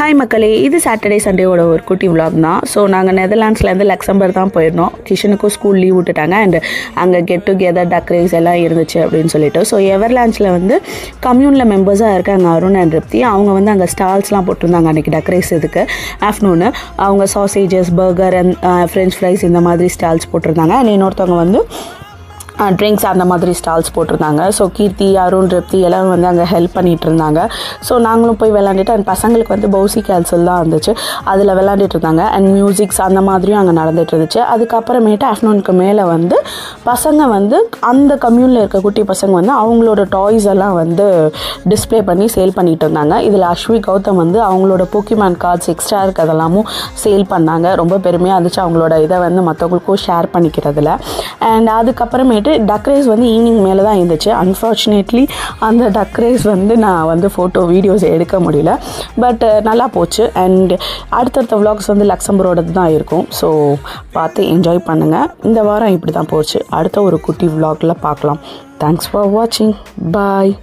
Hi மக்களே, இது Saturday சண்டேவோட ஒரு குட்டி விலாக் தான். ஸோ நாங்கள் நெதர்லாண்ட்ஸ்லேருந்து லக்சம்பர்க் தான் போயிருந்தோம். கிஷனுக்கும் ஸ்கூல் லீவ் விட்டுட்டாங்க அண்ட் அங்கே கெட் டுகெதர் டக் ரேஸ் எல்லாம் இருந்துச்சு அப்படின்னு சொல்லிட்டு. ஸோ எவர்லாண்ட்ஸில் வந்து கம்யூனில் மெம்பர்ஸாக இருக்காங்க அருண் அண்ட் ரிப்தி. அவங்க வந்து அங்கே ஸ்டால்ஸ்லாம் போட்டிருந்தாங்க அன்றைக்கி டக் ரேஸ் இதுக்கு ஆஃப்டர்நூனு. அவங்க sausages, burger and french fries இந்த மாதிரி ஸ்டால்ஸ் போட்டிருந்தாங்க. அண்ட் இன்னொருத்தவங்க வந்து ட்ரிங்க்ஸ் அந்த மாதிரி ஸ்டால்ஸ் போட்டிருந்தாங்க. ஸோ கீர்த்தி, அருண், ரிப்தி எல்லாம் வந்து அங்கே ஹெல்ப் பண்ணிகிட்டு இருந்தாங்க. ஸோ நாங்களும் போய் விளாண்டுட்டு அண்ட் பசங்களுக்கு வந்து பவுசி கேல்சல் தான் இருந்துச்சு, அதில் விளாண்டுட்டு இருந்தாங்க. அண்ட் மியூசிக்ஸ் அந்த மாதிரியும் அங்கே நடந்துகிட்டு இருந்துச்சு. அதுக்கப்புறமேட்டு ஆஃப்டர்நூனுக்கு மேலே வந்து பசங்க வந்து அந்த கம்யூனில் இருக்க குட்டி பசங்க வந்து அவங்களோட டாய்ஸ் எல்லாம் வந்து டிஸ்பிளே பண்ணி சேல் பண்ணிகிட்டு இருந்தாங்க. இதில் அஸ்வி கௌதம் வந்து அவங்களோட போக்கிமான் கார்ட்ஸ் எக்ஸ்ட்ரா இருக்கிறதெல்லாமும் சேல் பண்ணாங்க. ரொம்ப பெருமையாக இருந்துச்சு அவங்களோட இதை வந்து மற்றவங்களுக்கும் ஷேர் பண்ணிக்கிறதுல. அண்ட் அதுக்கப்புறமேட்டு டக் ரேஸ் வந்து ஈவினிங் மேலே தான் இருந்துச்சு. அன்ஃபார்ச்சுனேட்லி அந்த டக் ரேஸ் வந்து நான் வந்து ஃபோட்டோ வீடியோஸ் எடுக்க முடியல. பட் நல்லா போச்சு. அண்ட் அடுத்தடுத்த விலாக்ஸ் வந்து லக்சம்பரோடது தான் இருக்கும். ஸோ பார்த்து என்ஜாய் பண்ணுங்கள். இந்த வாரம் இப்படி தான் போச்சு. அடுத்த ஒரு குட்டி விலாகில் பார்க்கலாம். தேங்க்ஸ் ஃபார் வாட்சிங். பாய்.